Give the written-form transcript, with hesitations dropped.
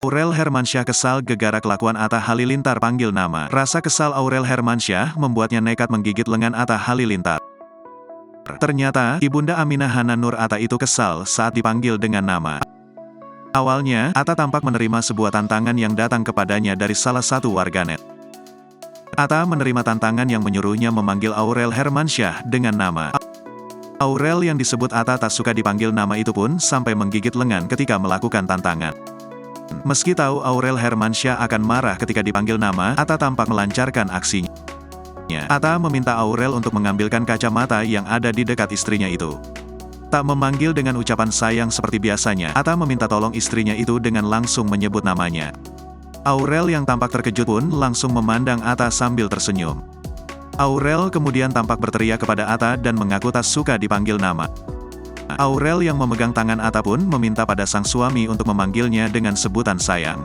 Aurel Hermansyah kesal gegara kelakuan Atta Halilintar panggil nama. Rasa kesal Aurel Hermansyah membuatnya nekat menggigit lengan Atta Halilintar. Ternyata, Ibunda Aminah Hana Nur Atta itu kesal saat dipanggil dengan nama. Awalnya, Atta tampak menerima sebuah tantangan yang datang kepadanya dari salah satu warganet. Atta menerima tantangan yang menyuruhnya memanggil Aurel Hermansyah dengan nama. Aurel yang disebut Atta tak suka dipanggil nama itu pun sampai menggigit lengan ketika melakukan tantangan. Meski tahu Aurel Hermansyah akan marah ketika dipanggil nama, Atta tampak melancarkan aksinya. Atta meminta Aurel untuk mengambilkan kacamata yang ada di dekat istrinya itu. Tak memanggil dengan ucapan sayang seperti biasanya, Atta meminta tolong istrinya itu dengan langsung menyebut namanya. Aurel yang tampak terkejut pun langsung memandang Atta sambil tersenyum. Aurel kemudian tampak berteriak kepada Atta dan mengaku tak suka dipanggil nama. Aurel yang memegang tangan Atta pun meminta pada sang suami untuk memanggilnya dengan sebutan sayang.